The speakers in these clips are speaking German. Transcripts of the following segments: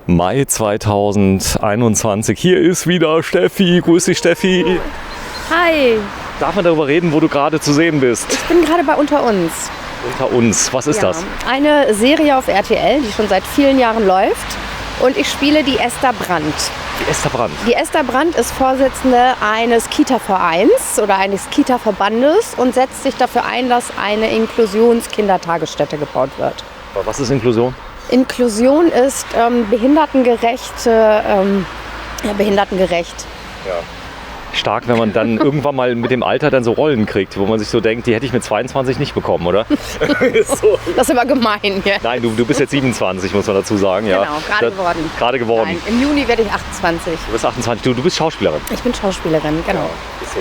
Mai 2021. Hier ist wieder Steffi. Grüß dich, Steffi. Hi, Darf man darüber reden, wo du gerade zu sehen bist? ich bin gerade bei Unter uns. Unter uns. Was ist das? Eine Serie auf RTL, die schon seit vielen Jahren läuft. Und ich spiele die Esther Brandt. Die Esther Brandt. Die Esther Brandt ist Vorsitzende eines Kita-Vereins oder eines Kita-Verbandes und setzt sich dafür ein, dass eine Inklusionskindertagesstätte gebaut wird. Aber was ist Inklusion? Inklusion ist behindertengerecht. Ja. Stark, wenn man dann irgendwann mal mit dem Alter dann so Rollen kriegt, wo man sich so denkt, die hätte ich mit 22 nicht bekommen, oder? So. Das ist aber gemein hier. Nein, du bist jetzt 27, muss man dazu sagen. Ja. Genau, gerade geworden. Gerade geworden. Nein, im Juni werde ich 28. Du bist 28, du bist Schauspielerin. Ich bin Schauspielerin, genau. Ist so.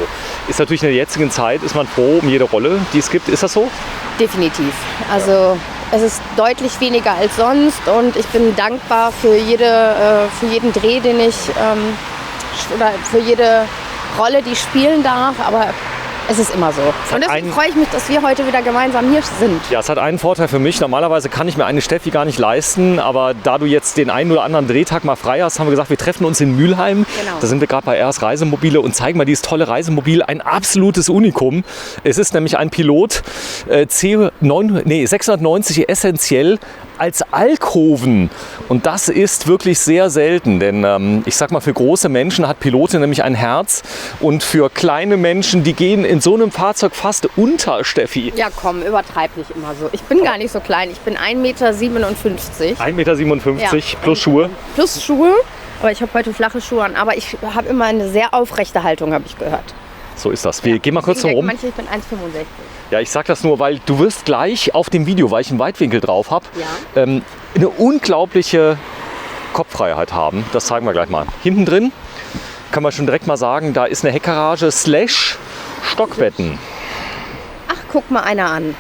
Ist natürlich in der jetzigen Zeit, ist man froh um jede Rolle, die es gibt. Ist das so? Definitiv. Also es ist deutlich weniger als sonst und ich bin dankbar für jeden Dreh, den ich oder für jede Rolle, die ich spielen darf, aber es ist immer so. Und deswegen freue ich mich, dass wir heute wieder gemeinsam hier sind. Ja, es hat einen Vorteil für mich. Normalerweise kann ich mir eine Steffi gar nicht leisten, aber da du jetzt den einen oder anderen Drehtag mal frei hast, haben wir gesagt, wir treffen uns in Mülheim. Genau. Da sind wir gerade bei RS Reisemobile und zeigen mal dieses tolle Reisemobil, ein absolutes Unikum. Es ist nämlich ein Pilot C690 essentiell als Alkoven. Und das ist wirklich sehr selten, denn ich sag mal, für große Menschen hat Pilote nämlich ein Herz und für kleine Menschen, die gehen in so einem Fahrzeug fast unter, Steffi. Ja komm, übertreib nicht immer so. Ich bin gar nicht so klein, ich bin 1,57 Meter. 1,57 Meter plus Schuhe. Plus Schuhe, aber ich habe heute flache Schuhe an. Aber ich habe immer eine sehr aufrechte Haltung, habe ich gehört. So ist das. Wir gehen mal kurz Deswegen rum. denken manche, ich bin 1,65. Ja, ich sag das nur, weil du wirst gleich auf dem Video, weil ich einen Weitwinkel drauf habe, Ja. eine unglaubliche Kopffreiheit haben. Das zeigen wir gleich mal. Hinten drin kann man schon direkt mal sagen, da ist eine Heckgarage / Stockbetten. Ach, guck mal einer an.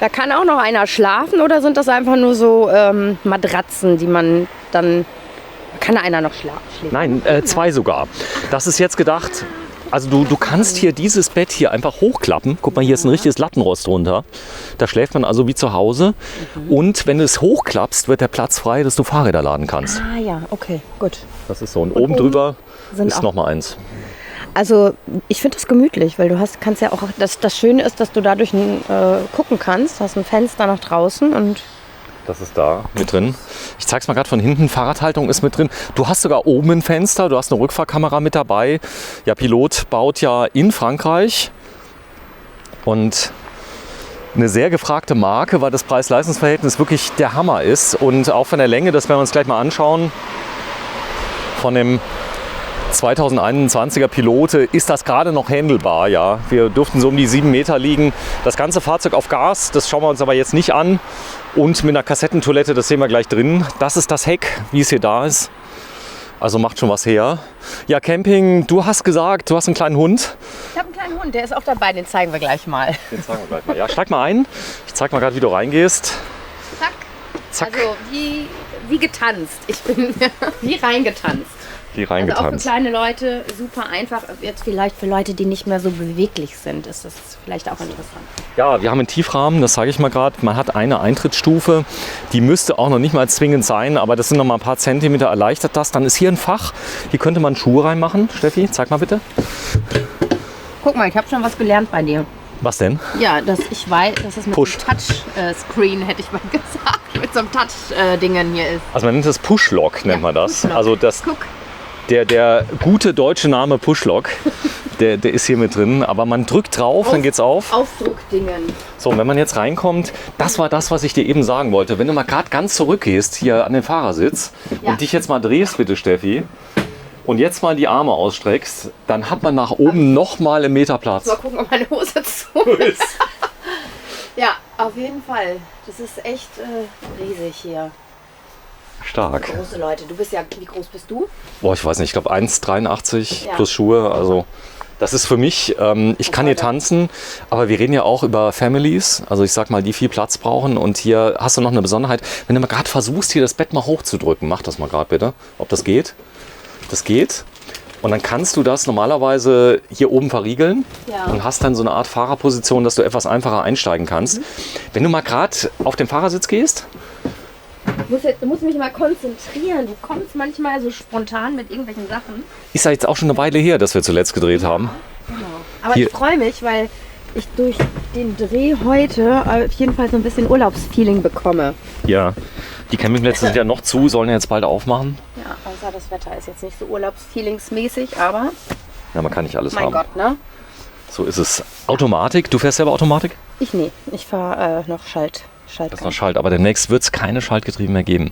Da kann auch noch einer schlafen oder sind das einfach nur so Matratzen, die man dann... Kann da einer noch schlafen? Nein, 2 sogar. Das ist jetzt gedacht... Also du kannst hier dieses Bett hier einfach hochklappen. Guck mal, hier ist ein richtiges Lattenrost drunter. Da schläft man also wie zu Hause. Und wenn du es hochklappst, wird der Platz frei, dass du Fahrräder laden kannst. Ah ja, okay, gut. Das ist so. Und oben drüber ist auch- noch mal eins. Also ich finde das gemütlich, weil kannst ja auch, das Schöne ist, dass du dadurch gucken kannst. Du hast ein Fenster nach draußen und... Das ist da mit drin. Ich zeig's mal gerade von hinten. Fahrradhaltung ist mit drin. Du hast sogar oben ein Fenster. Du hast eine Rückfahrkamera mit dabei. Ja, Pilot baut ja in Frankreich. Und eine sehr gefragte Marke, weil das Preis-Leistungs-Verhältnis wirklich der Hammer ist. Und auch von der Länge, das werden wir uns gleich mal anschauen, von dem 2021er Pilote ist das gerade noch handelbar. Ja. Wir dürften so um die 7 Meter liegen. Das ganze Fahrzeug auf Gas, das schauen wir uns aber jetzt nicht an. Und mit einer Kassettentoilette, das sehen wir gleich drin. Das ist das Heck, wie es hier da ist. Also macht schon was her. Ja, Camping, du hast gesagt, du hast einen kleinen Hund. Ich habe einen kleinen Hund, der ist auch dabei, den zeigen wir gleich mal. Den zeigen wir gleich mal. Ja, steig mal ein. Ich zeig mal gerade, wie du reingehst. Zack. Zack. Also wie getanzt. Ich bin wie reingetanzt. Die Also auch für reingetanzt. kleine Leute super einfach. Jetzt vielleicht für Leute, die nicht mehr so beweglich sind, ist das vielleicht auch interessant. Ja, wir haben einen Tiefrahmen, das sage ich mal gerade. Man hat eine Eintrittsstufe, die müsste auch noch nicht mal zwingend sein, aber das sind noch mal ein paar Zentimeter, erleichtert das. Dann ist hier ein Fach, hier könnte man Schuhe reinmachen. Steffi, zeig mal bitte. Guck mal, ich habe schon was gelernt bei dir. Was denn? Ja, ich weiß, dass es mit Pusht. so einem Touchscreen, hätte ich mal gesagt, mit so einem Touch-Dingen hier ist. Also man nennt das Pushlock, nennt man das. Pushlock. Also das, Guck, der gute deutsche Name Pushlock, der ist hier mit drin. Aber man drückt drauf, dann geht's auf. Aufdruckdingen. So, und wenn man jetzt reinkommt, das war das, was ich dir eben sagen wollte. Wenn du mal gerade ganz zurückgehst, hier an den Fahrersitz Ja. und dich jetzt mal drehst, bitte Steffi, und jetzt mal die Arme ausstreckst, dann hat man nach oben noch mal einen Meter Platz. Mal gucken, ob meine Hose zu ist. Ja, auf jeden Fall. Das ist echt riesig hier. Stark. Große Leute. Du bist ja, wie groß bist du? Boah, ich weiß nicht, ich glaube 1,83 Ja. plus Schuhe. Also das ist für mich, ich kann hier tanzen, aber wir reden ja auch über Families, also ich sag mal, die viel Platz brauchen. Und hier hast du noch eine Besonderheit, wenn du mal gerade versuchst, hier das Bett mal hochzudrücken, mach das mal gerade bitte, ob das geht. Das geht. Und dann kannst du das normalerweise hier oben verriegeln Ja. und hast dann so eine Art Fahrerposition, dass du etwas einfacher einsteigen kannst. Wenn du mal gerade auf den Fahrersitz gehst Du musst mich mal konzentrieren. Du kommst manchmal so spontan mit irgendwelchen Sachen. Ist ja jetzt auch schon eine Weile her, dass wir zuletzt gedreht haben. Genau. Aber Hier. ich freue mich, weil ich durch den Dreh heute auf jeden Fall so ein bisschen Urlaubsfeeling bekomme. Ja, die Campingplätze sind ja noch zu, sollen ja jetzt bald aufmachen. Ja, außer das Wetter ist jetzt nicht so urlaubsfeelingsmäßig, aber Ja, man kann nicht alles mein haben. Gott, ne? So ist es. Automatik, du fährst selber Automatik? Ich fahre noch Schaltgang. Das ist noch Schalt, aber demnächst wird es keine Schaltgetriebe mehr geben.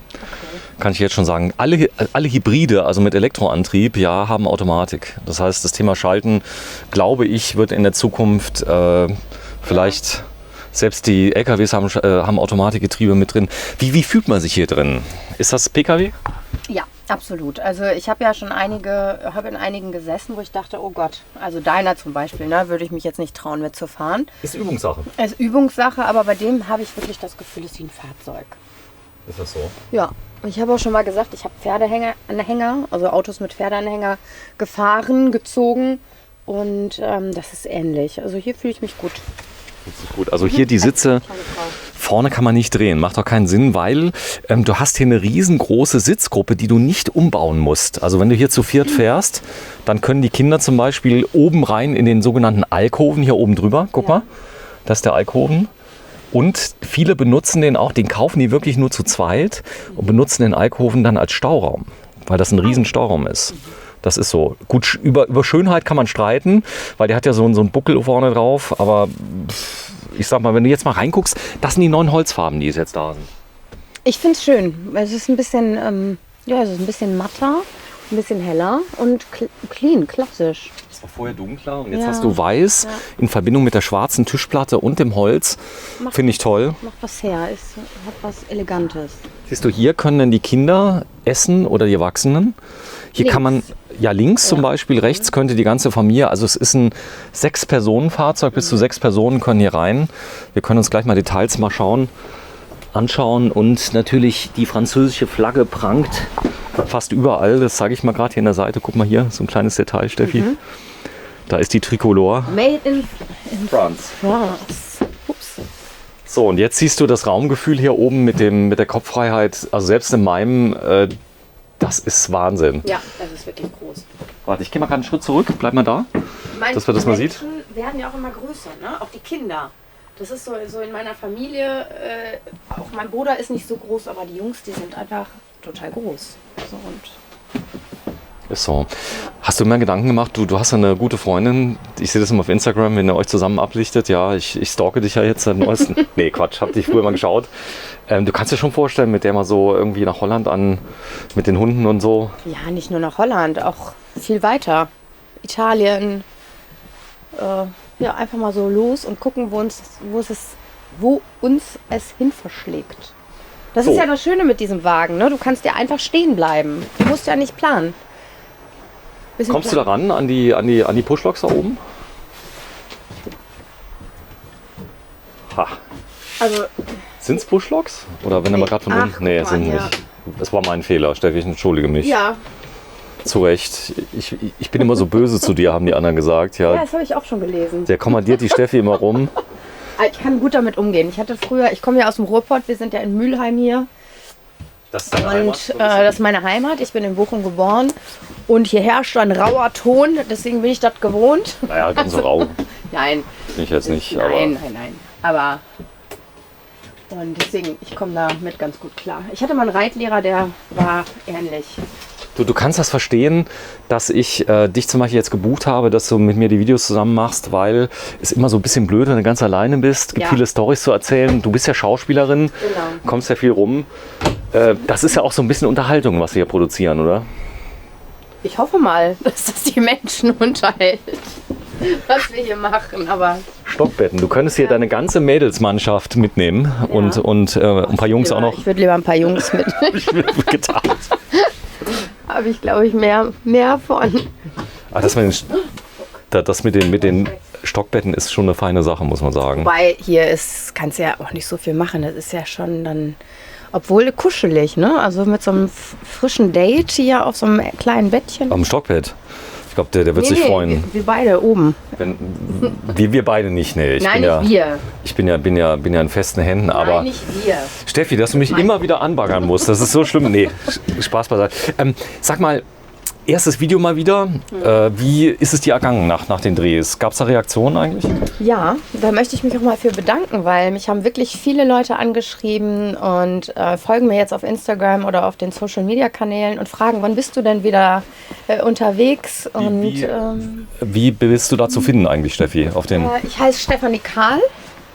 Kann ich jetzt schon sagen. Alle Hybride, also mit Elektroantrieb, ja, haben Automatik. Das heißt, das Thema Schalten, glaube ich, wird in der Zukunft vielleicht, selbst die LKWs haben Automatikgetriebe mit drin. Wie fühlt man sich hier drin? Ist das PKW? Ja, absolut. Also ich habe ja schon habe in einigen gesessen, wo ich dachte, oh Gott, also deiner zum Beispiel, ne, würde ich mich jetzt nicht trauen mitzufahren. Ist Übungssache. Es ist Übungssache, aber bei dem habe ich wirklich das Gefühl, es ist wie ein Fahrzeug. Ist das so? Ja, ich habe auch schon mal gesagt, ich habe Pferdeanhänger, also Autos mit Pferdeanhänger gefahren, gezogen und das ist ähnlich. Also hier fühle ich mich gut. Richtig gut. Also hier die Sitze, vorne kann man nicht drehen, macht auch keinen Sinn, weil du hast hier eine riesengroße Sitzgruppe, die du nicht umbauen musst. Also wenn du hier zu viert fährst, dann können die Kinder zum Beispiel oben rein in den sogenannten Alkoven, hier oben drüber, guck mal, das ist der Alkoven. Und viele benutzen den auch, den kaufen die wirklich nur zu zweit und benutzen den Alkoven dann als Stauraum, weil das ein riesen Stauraum ist. Das ist so. Gut, über Schönheit kann man streiten, weil der hat ja so einen Buckel vorne drauf. Aber ich sag mal, wenn du jetzt mal reinguckst, das sind die neuen Holzfarben, die jetzt da sind. Ich finde es schön. Es ist ein bisschen, es ist ein bisschen matter, ein bisschen heller und clean, klassisch. Das war vorher dunkler und jetzt hast du weiß in Verbindung mit der schwarzen Tischplatte und dem Holz. Finde ich toll. Macht was her, hat was Elegantes. Siehst du, hier können dann die Kinder essen oder die Erwachsenen. Hier kann man, links zum Beispiel, rechts könnte die ganze Familie, also es ist ein 6-Personen-Fahrzeug, bis zu 6 Personen können hier rein. Wir können uns gleich mal Details mal anschauen und natürlich die französische Flagge prangt fast überall. Das zeige ich mal gerade hier an der Seite. Guck mal hier, so ein kleines Detail, Steffi. Da ist die Tricolore. Made in France. France. Ups. So, und jetzt siehst du das Raumgefühl hier oben mit der Kopffreiheit. Also selbst in meinem, das ist Wahnsinn. Ja, das ist wirklich groß. Warte, ich gehe mal gerade einen Schritt zurück. Bleib mal da, dass man das mal sieht. Die Menschen werden ja auch immer größer, ne? Auch die Kinder. Das ist so in meiner Familie, auch mein Bruder ist nicht so groß, aber die Jungs, die sind einfach total groß. So, Ist so. Hast du mir Gedanken gemacht, du hast ja eine gute Freundin, ich sehe das immer auf Instagram, wenn ihr euch zusammen ablichtet, ja, ich stalke dich ja jetzt seit neuesten. Nee, Quatsch, hab dich früher mal geschaut. Du kannst dir schon vorstellen, mit der mal so irgendwie nach Holland mit den Hunden und so. Ja, nicht nur nach Holland, auch viel weiter. Italien, einfach mal so los und gucken, wo uns es hin verschlägt. Das ist ja das Schöne mit diesem Wagen, ne? Du kannst ja einfach stehen bleiben. Du musst ja nicht planen. Kommst du da ran an die Pushloks da oben? Ha. Also, sind es Pushloks? Oder wenn du mal gerade von unten. Nee, sind nicht. Das war mein Fehler, Steffi, ich entschuldige mich. Ja. Zu Recht. Ich bin immer so böse zu dir, haben die anderen gesagt. Ja, das habe ich auch schon gelesen. Der kommandiert die Steffi immer rum. Ich kann gut damit umgehen. Ich komme ja aus dem Ruhrpott, wir sind ja in Mülheim hier. Das ist deine Heimat? Das ist meine Heimat. Ich bin in Bochum geboren und hier herrscht ein rauer Ton, deswegen bin ich das gewohnt. Naja, ganz so rau. Nein. Bin ich jetzt nicht. Nein. Aber und deswegen, ich komme damit ganz gut klar. Ich hatte mal einen Reitlehrer, der war ähnlich. Du kannst das verstehen, dass ich dich zum Beispiel jetzt gebucht habe, dass du mit mir die Videos zusammen machst, weil es immer so ein bisschen blöd, wenn du ganz alleine bist. Gibt viele Storys zu erzählen. Du bist ja Schauspielerin, kommst ja viel rum. Das ist ja auch so ein bisschen Unterhaltung, was wir hier produzieren, oder? Ich hoffe mal, dass das die Menschen unterhält, was wir hier machen. Aber Stockbetten. Du könntest hier deine ganze Mädelsmannschaft mitnehmen und ein paar Jungs auch noch. Ich würde lieber ein paar Jungs mit. Ich mir gedacht. Habe ich, glaube ich, mehr von. Ach, das mit den Stockbetten ist schon eine feine Sache, muss man sagen. Wobei hier kannst du ja auch nicht so viel machen. Das ist ja schon dann, obwohl kuschelig, ne? Also mit so einem frischen Date hier auf so einem kleinen Bettchen. Am Stockbett. Ich glaube, der wird sich freuen. Wir beide oben. Wir beide nicht, nee. Nein, nicht wir. Ich bin ja in festen Händen, aber... Nein, nicht wir. Steffi, dass du mich immer wieder anbaggern musst, das ist so schlimm. Nee, Spaß beiseite. Sag mal, erstes Video mal wieder. Wie ist es dir ergangen nach den Drehs? Gab es da Reaktionen eigentlich? Ja, da möchte ich mich auch mal für bedanken, weil mich haben wirklich viele Leute angeschrieben und folgen mir jetzt auf Instagram oder auf den Social-Media-Kanälen und fragen, wann bist du denn wieder unterwegs? Wie bist du da zu finden eigentlich, Steffi? Ich heiße Stefanie Kahl.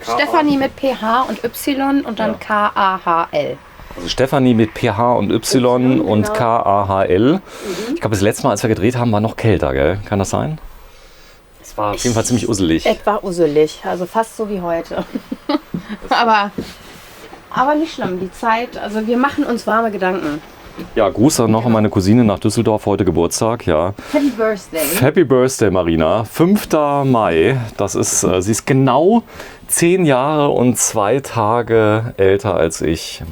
Stefanie mit PH und Y und dann Kahl. Also Stefanie mit PH und Y und genau. Kahl. Ich glaube, das letzte Mal, als wir gedreht haben, war noch kälter, gell? Kann das sein? Es war auf jeden Fall ziemlich usselig. Etwa usselig, also fast so wie heute. aber nicht schlimm, die Zeit, also wir machen uns warme Gedanken. Ja, Gruß noch an meine Cousine nach Düsseldorf, heute Geburtstag, ja. Happy Birthday. Happy Birthday, Marina. 5. Mai, das ist, sie ist genau 10 Jahre und 2 Tage älter als ich.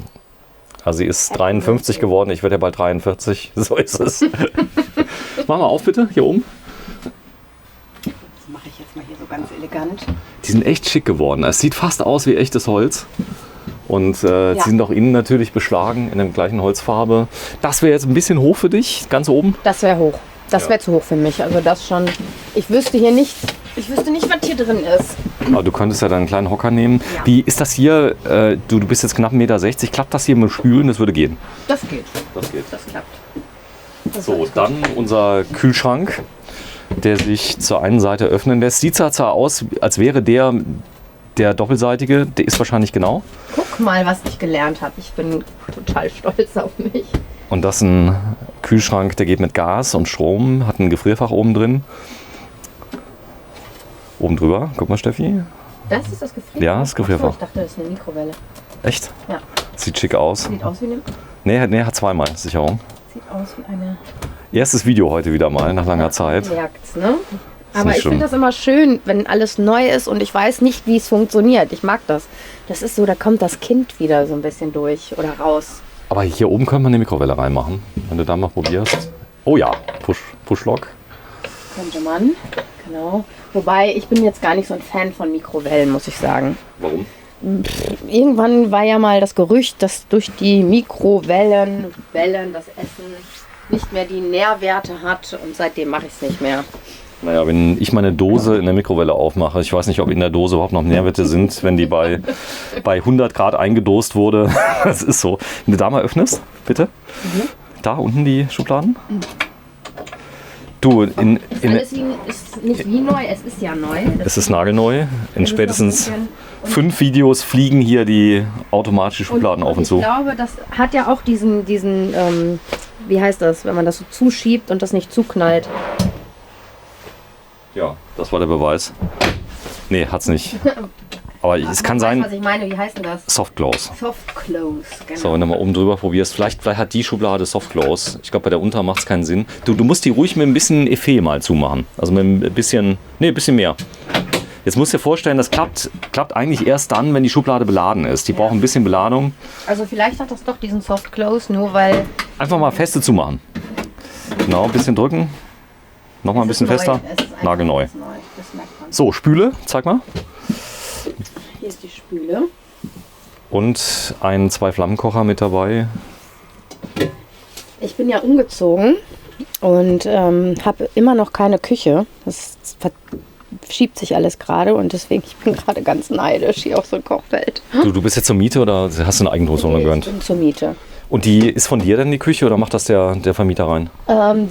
Also sie ist 53 geworden, ich werde ja bald 43, so ist es. Mach mal auf bitte, hier oben. Das mache ich jetzt mal hier so ganz elegant. Die sind echt schick geworden, es sieht fast aus wie echtes Holz. Und sie sind auch innen natürlich beschlagen in der gleichen Holzfarbe. Das wäre jetzt ein bisschen hoch für dich, ganz oben? Das wäre hoch. Das wäre zu hoch für mich. Also das schon. Ich wüsste nicht, was hier drin ist. Aber du könntest ja deinen kleinen Hocker nehmen. Ja. Wie ist das hier? Du bist jetzt knapp 1,60 Meter. Klappt das hier mit dem Spülen? Das würde gehen. Das geht. Das klappt. So, dann unser Kühlschrank, der sich zur einen Seite öffnen lässt. Sieht zwar aus, als wäre der doppelseitige. Der ist wahrscheinlich genau. Guck mal, was ich gelernt habe. Ich bin total stolz auf mich. Und das ist ein Kühlschrank, der geht mit Gas und Strom, hat ein Gefrierfach oben drin. Oben drüber, guck mal Steffi. Das ist das Gefrierfach? Ja, das Gefrierfach. Ich dachte, das ist eine Mikrowelle. Echt? Ja. Sieht schick aus. Sieht aus wie eine... Nee, hat zweimal Sicherung. Sieht aus wie eine... Erstes Video heute wieder mal, nach langer Zeit. Merkt's, ne? Aber ich finde das immer schön, wenn alles neu ist und ich weiß nicht, wie es funktioniert. Ich mag das. Das ist so, da kommt das Kind wieder so ein bisschen durch oder raus. Aber hier oben können wir eine Mikrowelle reinmachen, wenn du da mal probierst. Oh ja, Push-Lock. Könnte man, genau. Wobei, ich bin jetzt gar nicht so ein Fan von Mikrowellen, muss ich sagen. Warum? Irgendwann war ja mal das Gerücht, dass durch die Mikrowellen das Essen nicht mehr die Nährwerte hat und seitdem mache ich es nicht mehr. Naja, wenn ich meine Dose in der Mikrowelle aufmache, ich weiß nicht, ob in der Dose überhaupt noch Nährwerte sind, wenn die bei 100 Grad eingedost wurde. Das ist so. Wenn du da mal öffnest, bitte. Da unten die Schubladen. Du, Alles ist nicht wie neu, es ist ja neu. Es ist nagelneu. In spätestens 5 Videos fliegen hier die automatischen Schubladen auf und zu. Ich glaube, das hat ja auch diesen wie heißt das, wenn man das so zuschiebt und das nicht zuknallt. Ja, das war der Beweis. Nee, hat's nicht. Aber es kann sein. Was ich meine, wie heißt denn das? Soft Close. Soft Close, genau. So, wenn du mal oben drüber probierst, vielleicht hat die Schublade Soft Close. Ich glaube, bei der unter macht es keinen Sinn. Du musst die ruhig mit ein bisschen Effet mal zumachen. Also mit ein bisschen mehr. Jetzt musst du dir vorstellen, das klappt eigentlich erst dann, wenn die Schublade beladen ist. Die braucht ein bisschen Beladung. Also vielleicht hat das doch diesen Soft Close, nur weil... Einfach mal feste zumachen. Genau, ein bisschen drücken. Nochmal ein bisschen fester. Nagelneu. So, Spüle, zeig mal. Hier ist die Spüle. Und ein 2-Flammenkocher mit dabei. Ich bin ja umgezogen und habe immer noch keine Küche. Das verschiebt sich alles gerade und deswegen ich bin gerade ganz neidisch hier auf so ein Kochfeld. Du bist jetzt zur Miete oder hast du eine Eigentumswohnung gegönnt? Ich bin zur Miete. Und die ist von dir denn die Küche oder macht das der Vermieter rein?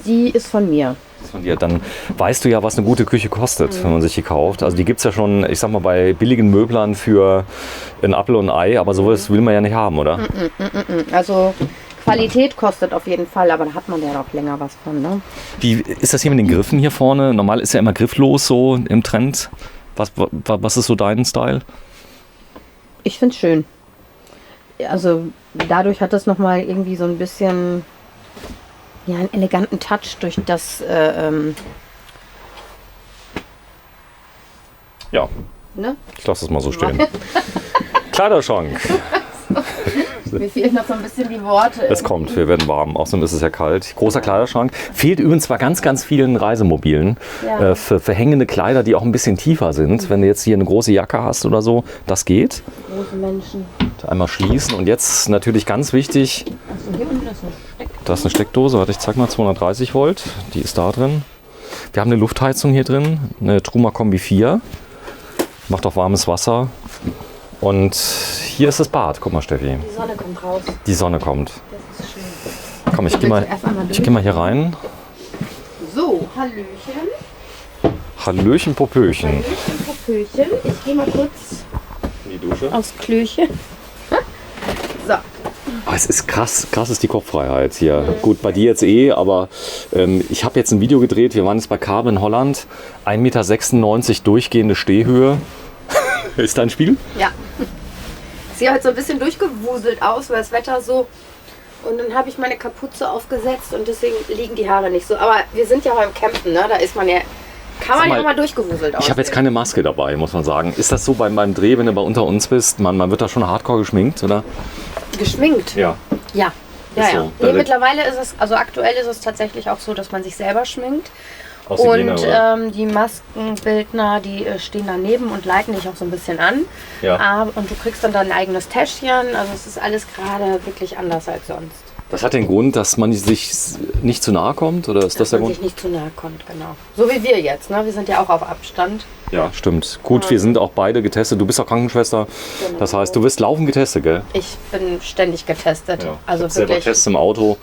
Die ist von mir. Von dir. Dann weißt du ja, was eine gute Küche kostet, wenn man sich die kauft. Also die gibt es ja schon, ich sag mal, bei billigen Möblern für ein Apfel und ein Ei, aber sowas will man ja nicht haben, oder? Also Qualität kostet auf jeden Fall, aber da hat man ja noch länger was von. Ne? Wie ist das hier mit den Griffen hier vorne? Normal ist ja immer grifflos so im Trend. Was ist so dein Style? Ich finde es schön. Also dadurch hat das nochmal irgendwie so ein bisschen einen eleganten Touch durch das ja, ne? Ich lasse es mal so stehen. Kleiderschrank. Mir fehlen noch so ein bisschen die Worte. Es kommt, wir werden warm. Außerdem ist es ja kalt. Großer Kleiderschrank. Fehlt übrigens bei ganz, ganz vielen Reisemobilen. Ja. Für hängende Kleider, die auch ein bisschen tiefer sind. Wenn du jetzt hier eine große Jacke hast oder so, das geht. Große Menschen. Einmal schließen. Und jetzt natürlich ganz wichtig, Achso, hier unten ist eine Steckdose. da ist eine Steckdose. Warte, ich zeig mal, 230 Volt. Die ist da drin. Wir haben eine Luftheizung hier drin. Eine Truma Kombi 4. Macht auch warmes Wasser. Und hier ist das Bad. Guck mal, Steffi. Die Sonne kommt raus. Die Sonne kommt. Das ist schön. Komm, ich gehe mal hier rein. So, Hallöchen. Hallöchen, Popöchen. Hallöchen, Popöchen. Ich gehe mal kurz In die Dusche. aufs Klöchen. So. Oh, es ist krass ist die Kopffreiheit hier. Gut, bei dir jetzt aber ich habe jetzt ein Video gedreht. Wir waren jetzt bei Kabel in Holland. 1,96 Meter durchgehende Stehhöhe. Ist dein Spiel? Ja. Ich sehe heute so ein bisschen durchgewuselt aus, weil das Wetter so. Und dann habe ich meine Kapuze aufgesetzt und deswegen liegen die Haare nicht so. Aber wir sind ja beim Campen, ne? Da ist man ja. Kann man ja mal durchgewuselt aussehen. Ich habe jetzt keine Maske dabei, muss man sagen. Ist das so beim Dreh, wenn du unter uns bist? Man wird da schon hardcore geschminkt, oder? Geschminkt? Ja. Ja. Ist Ja. so. Nee, mittlerweile ist es, also aktuell ist es tatsächlich auch so, dass man sich selber schminkt. Aus Hygiene, Und oder? die Maskenbildner, die stehen daneben und leiten dich auch so ein bisschen an. Ja. Und du kriegst dann dein eigenes Täschchen. Also es ist alles gerade wirklich anders als sonst. Das hat den Grund, dass man sich nicht zu nahe kommt? Oder ist das der man Grund? sich nicht zu nahe kommt, genau. So wie wir jetzt, ne? Wir sind ja auch auf Abstand. Ja, stimmt. Gut, wir sind auch beide getestet. Du bist auch Krankenschwester. Genau. Das heißt, du wirst laufend getestet, gell? Ich bin ständig getestet. Ja. Also ich selber wirklich. Tests im Auto.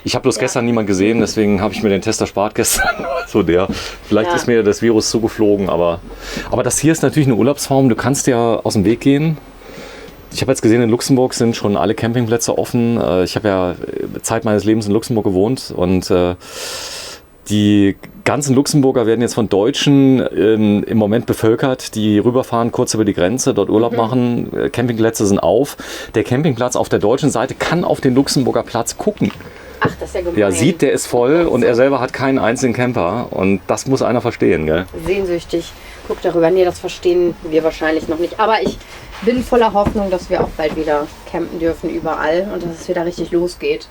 Ich habe bloß gestern niemand gesehen, deswegen habe ich mir den Test erspart gestern. Vielleicht Ja. ist mir das Virus zugeflogen, aber das hier ist natürlich eine Urlaubsform. Du kannst ja aus dem Weg gehen. Ich habe jetzt gesehen, in Luxemburg sind schon alle Campingplätze offen. Ich habe ja Zeit meines Lebens in Luxemburg gewohnt und die ganzen Luxemburger werden jetzt von Deutschen im Moment bevölkert, die rüberfahren, kurz über die Grenze, dort Urlaub machen. Campingplätze sind auf. Der Campingplatz auf der deutschen Seite kann auf den Luxemburger Platz gucken. Ach, das ist ja gemein. Ja, sieht, der ist voll und er selber hat keinen einzigen Camper. Und das muss einer verstehen, gell? Sehnsüchtig. Guck darüber. Nee, das verstehen wir wahrscheinlich noch nicht. Aber ich bin voller Hoffnung, dass wir auch bald wieder campen dürfen überall und dass es wieder richtig losgeht.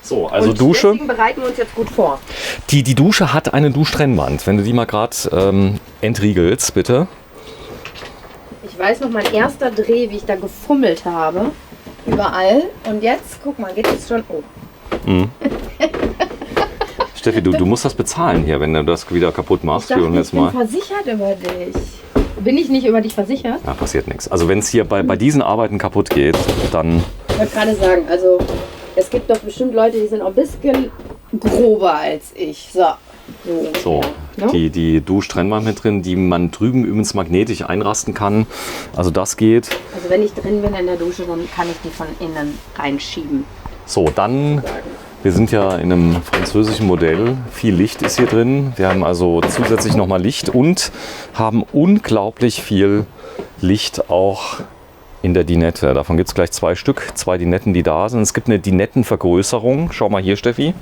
So, also und Dusche. Deswegen bereiten wir uns jetzt gut vor. Die Dusche hat eine Duschtrennwand. Wenn du die mal gerade entriegelst, bitte. Ich weiß noch, mein erster Dreh, wie ich da gefummelt habe. Überall. Und jetzt, guck mal, geht es schon. Oh. Steffi, du musst das bezahlen hier, wenn du das wieder kaputt machst. Ich dachte, Und jetzt ich bin mal. versichert über dich. Bin ich nicht über dich versichert? Ja, passiert nichts. Also wenn es hier bei diesen Arbeiten kaputt geht, dann. Ich wollte gerade sagen, also es gibt doch bestimmt Leute, die sind auch ein bisschen grober als ich. So. So, Ja, ne? die Duschtrennwand mit drin, die man drüben übrigens magnetisch einrasten kann. Also das geht. Also wenn ich drin bin in der Dusche, dann kann ich die von innen reinschieben. So, dann, wir sind ja in einem französischen Modell. Viel Licht ist hier drin. Wir haben also zusätzlich nochmal Licht und haben unglaublich viel Licht auch in der Dinette. Davon gibt es gleich 2 Stück, 2 Dinetten, die da sind. Es gibt eine Dinettenvergrößerung. Schau mal hier, Steffi.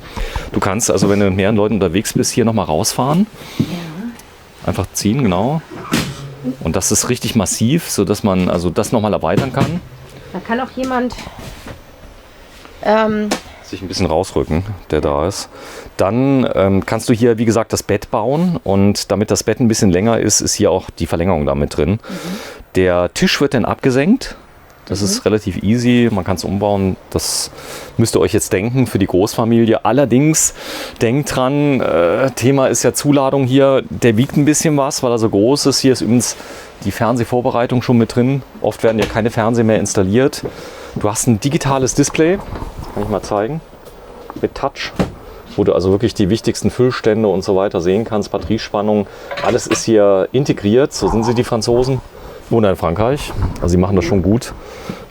Du kannst also, wenn du mit mehreren Leuten unterwegs bist, hier nochmal rausfahren. Ja. Einfach ziehen, genau. Und das ist richtig massiv, sodass man also das nochmal erweitern kann. Da kann auch jemand Sich ein bisschen rausrücken, der da ist. Dann kannst du hier, wie gesagt, das Bett bauen. Und damit das Bett ein bisschen länger ist, ist hier auch die Verlängerung da mit drin. Der Tisch wird dann abgesenkt. Das ist relativ easy. Man kann es umbauen. Das müsst ihr euch jetzt denken für die Großfamilie. Allerdings denkt dran, Thema ist ja Zuladung hier. Der wiegt ein bisschen was, weil er so groß ist. Hier ist übrigens die Fernsehvorbereitung schon mit drin. Oft werden ja keine Fernseher mehr installiert. Du hast ein digitales Display. Kann ich mal zeigen. Mit Touch. Wo du also wirklich die wichtigsten Füllstände und so weiter sehen kannst. Batteriespannung. Alles ist hier integriert. So sind sie, die Franzosen. Wohnen in Frankreich. Also sie machen das schon gut,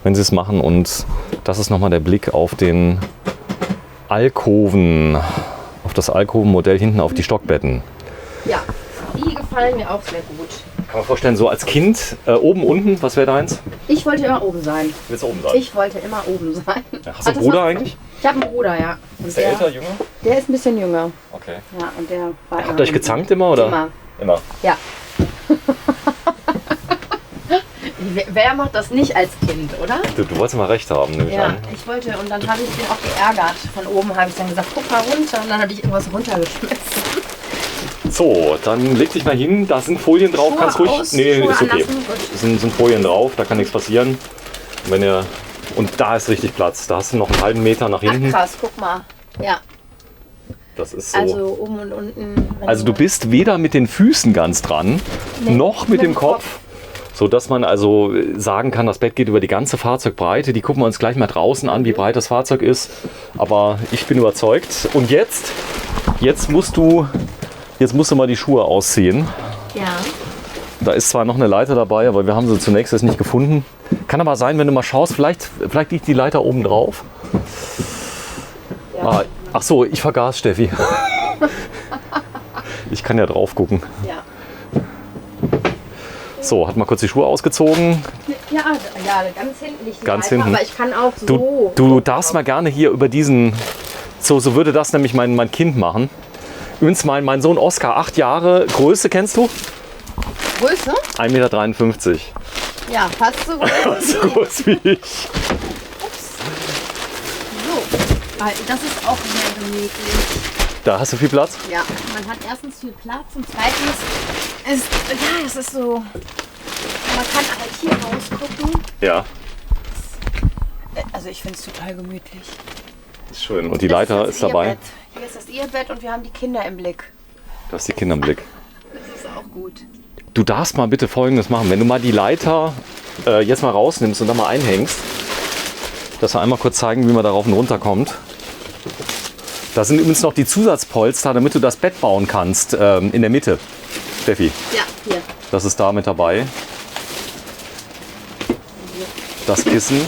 wenn sie es machen. Und das ist nochmal der Blick auf den Alkoven. Auf das Alkovenmodell hinten auf die Stockbetten. Ja, die gefallen mir auch sehr gut. Kann man vorstellen, so als Kind, oben, unten, was wäre deins? Ich wollte immer oben sein. Du willst oben sein. Ich wollte immer oben sein. Ja, hast du einen Bruder eigentlich? Ich habe einen Bruder, ja. Und Ist der älter, jünger? Der ist ein bisschen jünger. Okay. Ja, und der war Habt ihr euch gezankt immer, oder? Immer. Immer. Ja. Wer macht das nicht als Kind, oder? Du wolltest mal recht haben, nehme ich Ja, an. ich wollte und dann habe ich den auch geärgert. Von oben habe ich dann gesagt, guck mal runter und dann habe ich irgendwas runtergeschmissen. So, dann leg dich mal hin, da sind Folien drauf, Schuhe kannst ruhig. aus, Nee, Schuhe ist okay. anlassen, gut. Sind Folien drauf, da kann nichts passieren. Und da ist richtig Platz. Da hast du noch einen halben Meter nach Ach hinten. krass, guck mal. Ja, Das ist so. also oben und unten. Also du bist weder mit den Füßen ganz dran, noch mit dem Kopf. So dass man also sagen kann, das Bett geht über die ganze Fahrzeugbreite. Die gucken wir uns gleich mal draußen an, wie breit das Fahrzeug ist. Aber ich bin überzeugt. Und jetzt musst du mal die Schuhe ausziehen. Ja. Da ist zwar noch eine Leiter dabei, aber wir haben sie zunächst jetzt nicht gefunden. Kann aber sein, wenn du mal schaust, vielleicht liegt die Leiter oben drauf. Ja. Ach so, ich vergaß, Steffi. Ich kann ja drauf gucken. Ja. So, hat mal kurz die Schuhe ausgezogen. Ja, ganz hinten liegt die Ganz Leiter, hinten. aber ich kann auch so. Du darfst mal gerne hier über diesen... So würde das nämlich mein Kind machen. Übrigens mein Sohn Oskar, 8 Jahre. Größe kennst du? Größe? 1,53 Meter. Ja, fast so groß. So groß wie ich. So, das ist auch sehr gemütlich. Da hast du viel Platz? Ja, man hat erstens viel Platz und zweitens es ist so, man kann halt hier rausgucken. Ja. Also ich finde es total gemütlich. Ist schön. Und die Leiter ist dabei. Ehebett. Hier ist das Ehebett und wir haben die Kinder im Blick. Du hast die Kinder im Blick. Das ist auch gut. Du darfst mal bitte Folgendes machen. Wenn du mal die Leiter jetzt mal rausnimmst und dann mal einhängst, dass wir einmal kurz zeigen, wie man darauf und runter kommt. Da sind übrigens noch die Zusatzpolster, damit du das Bett bauen kannst in der Mitte. Steffi, Ja, hier. das ist da mit dabei. Das Kissen.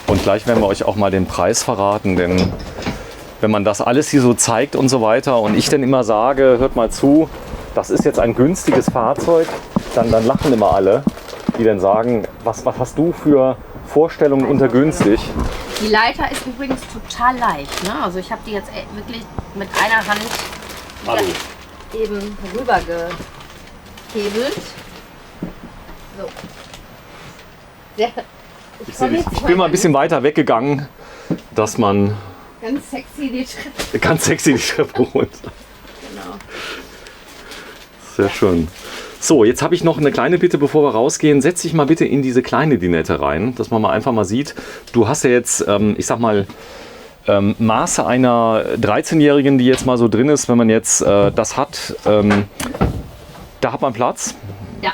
Und gleich werden wir euch auch mal den Preis verraten, denn wenn man das alles hier so zeigt und so weiter und ich dann immer sage, hört mal zu, das ist jetzt ein günstiges Fahrzeug, dann lachen immer alle, die dann sagen, was hast du für Vorstellungen unter günstig? Die Leiter ist übrigens total leicht. Ne? Also ich habe die jetzt wirklich mit einer Hand eben rübergehebelt. So. Sehr, Ich bin mal ein bisschen weiter weggegangen, dass man ganz sexy die Treppe. ganz sexy die Treppe runter. Genau. Sehr schön. So, jetzt habe ich noch eine kleine Bitte, bevor wir rausgehen. Setz dich mal bitte in diese kleine Dinette rein, dass man mal einfach mal sieht. Du hast ja jetzt, ich sag mal, Maße einer 13-Jährigen, die jetzt mal so drin ist, wenn man jetzt das hat. Da hat man Platz. Ja,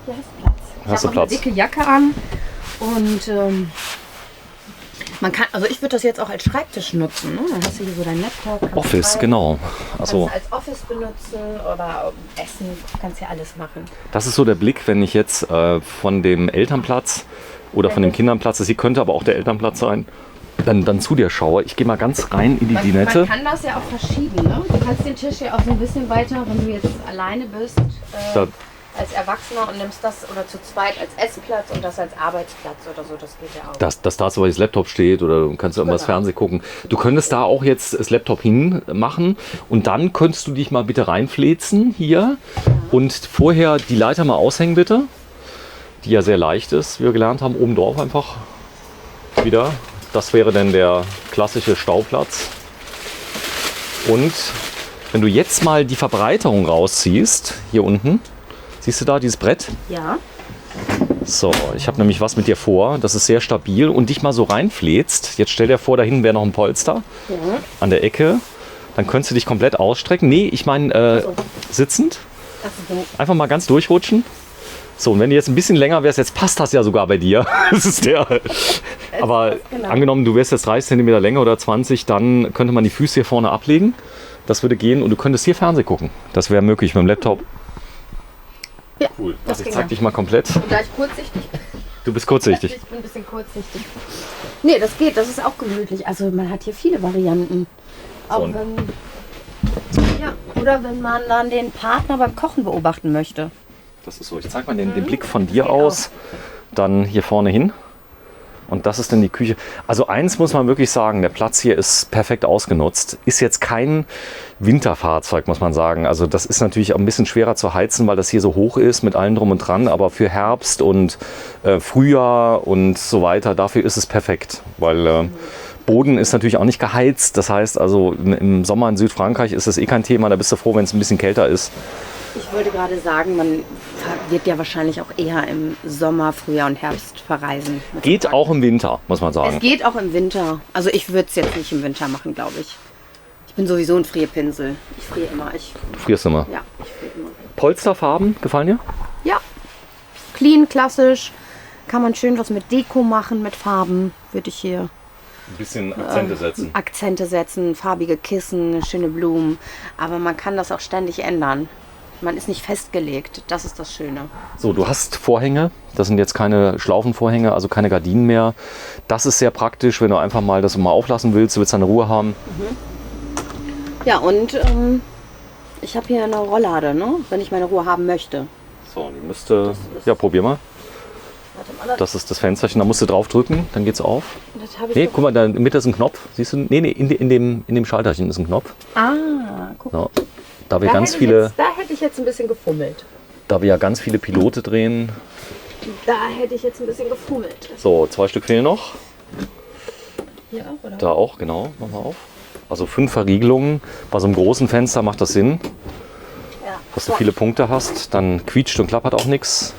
hier hast du Platz. Ich Hast du habe auch eine Platz? dicke Jacke an und man kann, also ich würde das jetzt auch als Schreibtisch nutzen. Ne? Dann hast du hier so dein Laptop. kannst Office, schreiben, genau. Kannst Also du als Office benutzen oder essen, kannst ja alles machen. das ist so der Blick, wenn ich jetzt von dem Elternplatz oder von dem Kindernplatz, das hier könnte aber auch der Elternplatz sein, dann zu dir schaue. Ich gehe mal ganz rein in die Dinette. Man kann das ja auch verschieben. Ne? Du kannst den Tisch ja auch so ein bisschen weiter, wenn du jetzt alleine bist, Da- als Erwachsener und nimmst das oder zu zweit als Essplatz und das als Arbeitsplatz oder so, das geht ja auch. Dass da so das Laptop steht oder du kannst irgendwas Genau. Fernsehen gucken. Du könntest da auch jetzt das Laptop hinmachen und dann könntest du dich mal bitte reinfläzen hier und vorher die Leiter mal aushängen bitte, die ja sehr leicht ist, wie wir gelernt haben, oben drauf einfach wieder. Das wäre dann der klassische Stauplatz. Und wenn du jetzt mal die Verbreiterung rausziehst, hier unten, siehst du da dieses Brett? Ja. So, ich habe nämlich was mit dir vor. Das ist sehr stabil und dich mal so reinfläzt. Jetzt stell dir vor, da hinten wäre noch ein Polster an der Ecke. Dann könntest du dich komplett ausstrecken. Nee, ich meine sitzend. Also, Einfach mal ganz durchrutschen. So, und wenn du jetzt ein bisschen länger wärst, jetzt passt das ja sogar bei dir. Das ist der. Aber genau. angenommen, du wärst jetzt 30 cm länger oder 20, dann könnte man die Füße hier vorne ablegen. Das würde gehen und du könntest hier Fernsehen gucken. Das wäre möglich mit dem Laptop. Ja, Cool. das Also ich ging zeig ja. dich mal komplett. Da ich kurzsichtig bin. Du bist kurzsichtig. Ich bin ein bisschen kurzsichtig. Nee, das geht, das ist auch gemütlich. Also man hat hier viele Varianten. Auch So. oder wenn man dann den Partner beim Kochen beobachten möchte. Das ist so. Ich zeig mal den Blick von dir aus. Dann hier vorne hin. Und das ist dann die Küche. Also eins muss man wirklich sagen, der Platz hier ist perfekt ausgenutzt. Ist jetzt kein Winterfahrzeug, muss man sagen. Also das ist natürlich auch ein bisschen schwerer zu heizen, weil das hier so hoch ist mit allem drum und dran. Aber für Herbst und Frühjahr und so weiter, dafür ist es perfekt. Weil Boden ist natürlich auch nicht geheizt. Das heißt also im Sommer in Südfrankreich ist das eh kein Thema. Da bist du froh, wenn es ein bisschen kälter ist. Ich wollte gerade sagen, man wird ja wahrscheinlich auch eher im Sommer, Frühjahr und Herbst verreisen. Geht auch im Winter, muss man sagen. Es geht auch im Winter. Also ich würde es jetzt nicht im Winter machen, glaube ich. Ich bin sowieso ein Frierpinsel. Ich friere immer. Du frierst immer? Ja, ich friere immer. Polsterfarben, gefallen dir? Ja. Clean, klassisch. Kann man schön was mit Deko machen, mit Farben. Würde ich hier ein bisschen Akzente setzen. Akzente setzen, farbige Kissen, schöne Blumen. Aber man kann das auch ständig ändern. Man ist nicht festgelegt. Das ist das Schöne. So, du hast Vorhänge. Das sind jetzt keine Schlaufenvorhänge, also keine Gardinen mehr. Das ist sehr praktisch, wenn du einfach mal das mal auflassen willst. Du willst deine Ruhe haben. Ja, und ich habe hier eine Rolllade, ne? Wenn ich meine Ruhe haben möchte. So, die müsste... Ja, probier mal. Warte mal, Das ist das Fensterchen. Da musst du drauf drücken, dann geht's auf. das habe ich Nee, doch- guck mal, da in der Mitte ist ein Knopf. Siehst du? Nee, in dem Schalterchen ist ein Knopf. Ah, guck. Ja. Da wir Da ganz hätte ich viele... jetzt, da hätte ich jetzt ein bisschen gefummelt. Da wir ja ganz viele Pilote drehen. Da hätte ich jetzt ein bisschen gefummelt. So, 2 Stück fehlen noch. Hier auch, oder? Da auch, genau. Mach mal auf. Also 5 Verriegelungen. Bei so einem großen Fenster macht das Sinn, Ja. dass du viele Punkte hast. Dann quietscht und klappert auch nichts.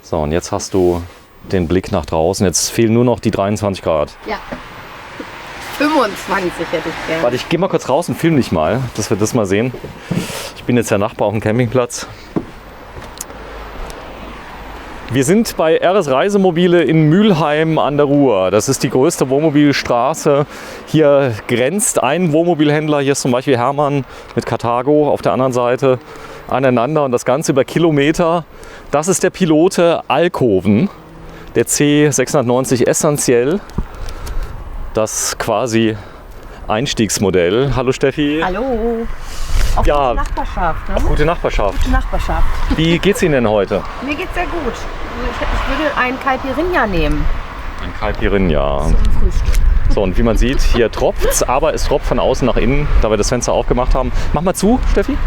So, und jetzt hast du den Blick nach draußen. Jetzt fehlen nur noch die 23 Grad. Ja. 25 hätte ich gerne. Warte, ich gehe mal kurz raus und film dich mal, dass wir das mal sehen. Ich bin jetzt der Nachbar auf dem Campingplatz. Wir sind bei RS Reisemobile in Mülheim an der Ruhr. Das ist die größte Wohnmobilstraße. Hier grenzt ein Wohnmobilhändler, hier ist zum Beispiel Hermann mit Karthago auf der anderen Seite aneinander und das Ganze über Kilometer. Das ist der Pilote Alkoven, der C690 Essentiell. Das quasi Einstiegsmodell. Hallo Steffi. Hallo. Auf Ja. gute Nachbarschaft, ne? Gute Nachbarschaft. Gute Nachbarschaft. Wie geht's Ihnen denn heute? Mir geht's sehr gut. Ich würde einen Caipirinha nehmen Ein Caipirinha. zum Frühstück. So, und wie man sieht, hier tropft's, aber es tropft von außen nach innen, da wir das Fenster aufgemacht haben. Mach mal zu, Steffi. Wie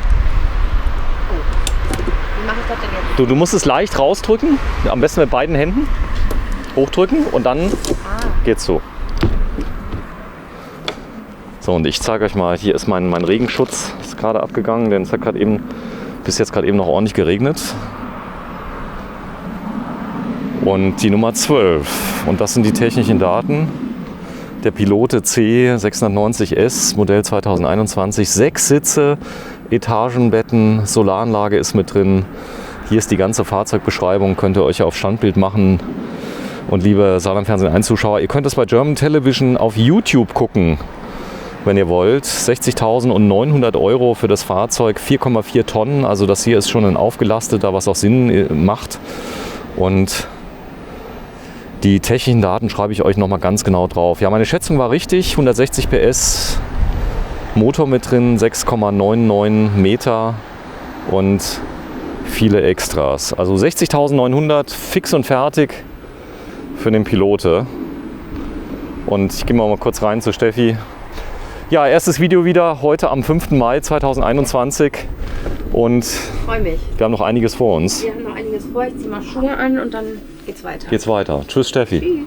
mache ich das denn jetzt? Du musst es leicht rausdrücken, am besten mit beiden Händen. Hochdrücken und dann geht's so. So, und ich zeige euch mal, hier ist mein Regenschutz, ist gerade abgegangen, denn es hat gerade eben, bis jetzt gerade eben noch ordentlich geregnet. Und die Nummer 12. Und das sind die technischen Daten. Der Pilote C690S, Modell 2021. 6 Sitze, Etagenbetten, Solaranlage ist mit drin. Hier ist die ganze Fahrzeugbeschreibung, könnt ihr euch ja auf Standbild machen. Und liebe Saarlandfernsehen 1 Zuschauer, ihr könnt es bei German Television auf YouTube gucken, wenn ihr wollt. 60.900 € für das Fahrzeug, 4,4 Tonnen. Also das hier ist schon ein aufgelasteter, was auch Sinn macht. Und die technischen Daten schreibe ich euch nochmal ganz genau drauf. Ja, meine Schätzung war richtig. 160 PS, Motor mit drin, 6,99 Meter und viele Extras. Also 60.900 fix und fertig für den Pilote. Und ich gehe mal kurz rein zu Steffi. Ja, erstes Video wieder heute am 5. Mai 2021 und Ich freue mich. wir haben noch einiges vor uns. Wir haben noch einiges vor. Ich ziehe mal Schuhe an und dann geht's weiter. Geht's weiter. Tschüss Steffi. Tschüss.